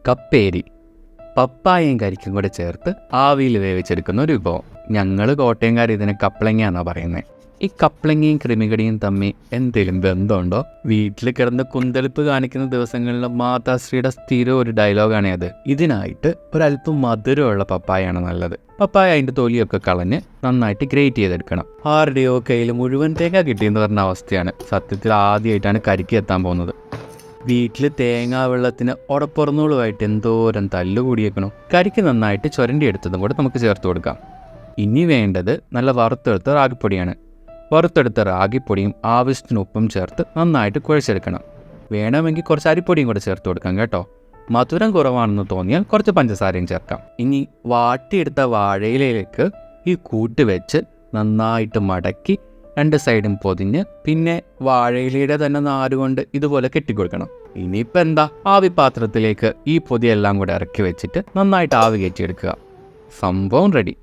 കപ്പേരി പപ്പായയും കരിക്കും കൂടെ ചേർത്ത് ആവിയിൽ വേവിച്ചെടുക്കുന്ന ഒരു വിഭവം. ഞങ്ങൾ കോട്ടയംകാർ ഇതിനെ കപ്ലങ്ങ എന്നാണ് പറയുന്നത്. ഈ കപ്ലങ്ങയും ക്രിമികടിയും തമ്മിൽ എന്തെങ്കിലും ബന്ധമുണ്ടോ? വീട്ടിൽ കിടന്ന് കുന്തളിപ്പ് കാണിക്കുന്ന ദിവസങ്ങളിൽ മാതാശ്രീയുടെ സ്ഥിരം ഒരു ഡയലോഗാണ് അത്. ഇതിനായിട്ട് ഒരല്പം മധുരമുള്ള പപ്പായാണ് നല്ലത്. പപ്പായ അതിൻ്റെ തൊലിയൊക്കെ കളഞ്ഞ് നന്നായിട്ട് ഗ്രേറ്റ് ചെയ്തെടുക്കണം. ആരുടെയോ കയ്യിൽ മുഴുവൻ തേങ്ങ കിട്ടിയെന്ന് പറഞ്ഞ അവസ്ഥയാണ്. സത്യത്തിൽ ആദ്യമായിട്ടാണ് കരിക്ക് എത്താൻ പോകുന്നത്. വീട്ടിൽ തേങ്ങാ വെള്ളത്തിന് ഉടപ്പുറന്നോളുമായിട്ട് എന്തോരം തല്ലുകൂടിയേക്കണം. കരിക്ക് നന്നായിട്ട് ചുരണ്ടിയെടുത്തതും കൂടെ നമുക്ക് ചേർത്ത് കൊടുക്കാം. ഇനി വേണ്ടത് നല്ല വറുത്തെടുത്ത റാഗിപ്പൊടിയാണ്. വറുത്തെടുത്ത റാഗിപ്പൊടിയും ആവശ്യത്തിന് ഉപ്പും ചേർത്ത് നന്നായിട്ട് കുഴച്ചെടുക്കണം. വേണമെങ്കിൽ കുറച്ച് അരിപ്പൊടിയും കൂടെ ചേർത്ത് കൊടുക്കാം കേട്ടോ. മധുരം കുറവാണെന്ന് തോന്നിയാൽ കുറച്ച് പഞ്ചസാരയും ചേർക്കാം. ഇനി വാട്ടിയെടുത്ത വാഴയിലേക്ക് ഈ കൂട്ട് വെച്ച് നന്നായിട്ട് മടക്കി 2 സൈഡും പൊതിഞ്ഞ് പിന്നെ വാഴയിലയുടെ തന്നെ നാരുകൊണ്ട് ഇതുപോലെ കെട്ടിക്കൊടുക്കണം. ഇനിയിപ്പോൾ എന്താ, ആവി പാത്രത്തിലേക്ക് ഈ പൊതിയെല്ലാം കൂടെ ഇറക്കി വെച്ചിട്ട് നന്നായിട്ട് ആവി കയറ്റിയെടുക്കുക. സംഭവം റെഡി.